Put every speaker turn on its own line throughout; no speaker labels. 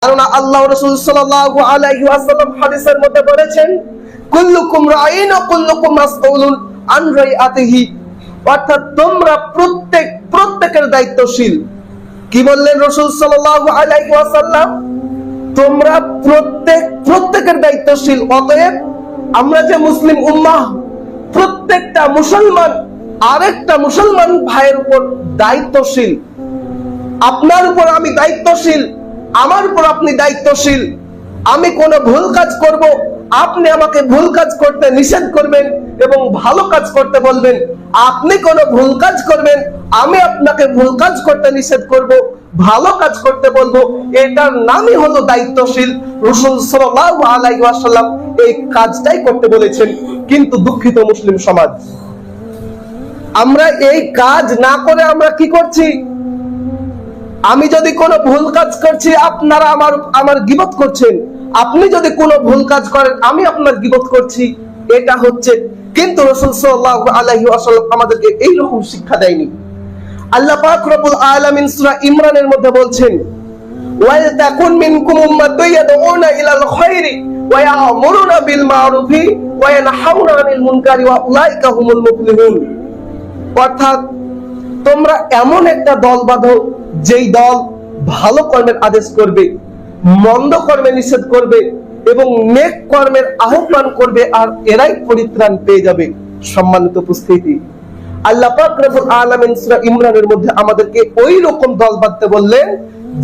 কেননা আল্লাহ রাসূল সাল্লাল্লাহু আলাইহি ওয়াসাল্লাম হাদিসের মধ্যে বলেছেন, কুল্লুকুম রাঈন ওয়া কুল্লুকুম মাসউলুন আন রাইআতিহি, অর্থাৎ তোমরা প্রত্যেকের দায়িত্বশীল। কি বললেন রাসূল সাল্লাল্লাহু আলাইহি ওয়াসাল্লাম? তোমরা প্রত্যেকের দায়িত্বশীল। অতএব আমরা যে মুসলিম উম্মাহ, প্রত্যেকটা মুসলমান আরেকটা মুসলমান ভাইয়ের উপর দায়িত্বশীল। আপনার উপর আমি দায়িত্বশীল, আমার উপর আপনি দায়িত্বশীল। আমি কোনো ভুল কাজ করব, আপনি আমাকে ভুল কাজ করতে নিষেধ করবেন এবং ভালো কাজ করতে বলবেন। আপনি কোনো ভুল কাজ করবেন, আমি আপনাকে ভুল কাজ করতে নিষেধ করব, ভালো কাজ করতে বলবো। এটার নামই হলো দায়িত্বশীল। রাসূল সাল্লাল্লাহু আলাইহি ওয়াসাল্লাম এই কাজটাই করতে বলেছেন। কিন্তু দুঃখিত মুসলিম সমাজ, আমরা এই কাজ না করে আমরা কি করছি? আমি যদি কোনো ভুল কাজ করছি, আপনারা আমার গীবত করছেন। আপনি যদি কোনো ভুল কাজ করেন, আমি আপনার গীবত করছি। এটা হচ্ছে। কিন্তু রাসূল সাল্লাল্লাহু আলাইহি ওয়াসাল্লাম আমাদেরকে এই রকম শিক্ষা দেয়নি। আল্লাহ পাক রব্বুল আলামিন সূরা ইমরানের মধ্যে বলছেন, ওয়া তাকুন মিনকুম উম্মাতুন ইয়াদউনা ইলাল খায়রি ওয়া ইয়া'মুরুনা বিল মা'রুফি ওয়া ইয়ানহাউনা আনিল মুনকারি ওয়া উলাইকা হুমুল মুফলিহুন। অর্থাৎ তোমরা এমন একটা দল বাঁধো, যেই দল ভালো কর্মের আদেশ করবে, মন্দ কর্মের নিষেধ করবে এবং নেক কর্মের আহ্বান করবে, আর এরাই পরিত্রাণ পেয়ে যাবে। সম্মানিত উপস্থিতি, আল্লাহ পাক রব্বুল আলামিন সূরা ইমরানের মধ্যে আমাদেরকে ওই রকম দল বাঁধতে বললেন,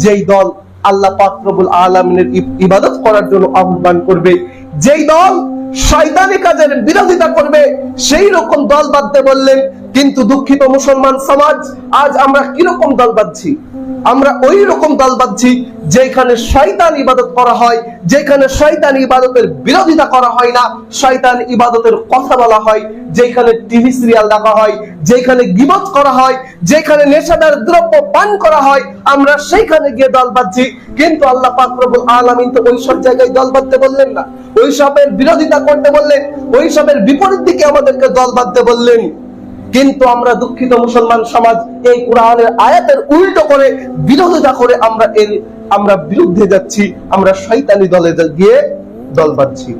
যেই দল আল্লাহ পাক রব্বুল আলামিনের ইবাদত করার জন্য আহ্বান করবে, যেই দল শয়তানি কাজের বিরোধিতা করবে, সেই রকম দল বাঁধতে বললেন। কিন্তু দুঃখিত মুসলমান সমাজ, আজ আমরা কিরকম দল বাঁধছি? আমরা ওই রকম দল বাঁধছি যেখানে শয়তান ইবাদত করা হয়, যেখানে শয়তান ইবাদতের বিরোধিতা করা হয় না, শয়তান ইবাদতের কথা বলা হয়, যেখানে টিভি সিরিয়াল দেখা হয়, যেখানে গীবত করা হয়, যেখানে নেশাদার দ্রব্য পান করা হয়, আমরা সেইখানে গিয়ে দল বাঁধছি। কিন্তু আল্লাহ পাক রব্বুল আলামিন তো ওই সব জায়গায় দল বাঁধতে বললেন না, ওই সবের বিরোধিতা করতে বললেন, ওই সবের বিপরীত দিকে আমাদেরকে দল বাঁধতে বললেন। কিন্তু আমরা দুঃখিত মুসলমান সমাজ এই কোরআনের আয়াতের উল্টো করে বিরোধিতা করে আমরা বিরুদ্ধে যাচ্ছি, আমরা শয়তানি দলে গিয়ে দল বাঁধছি।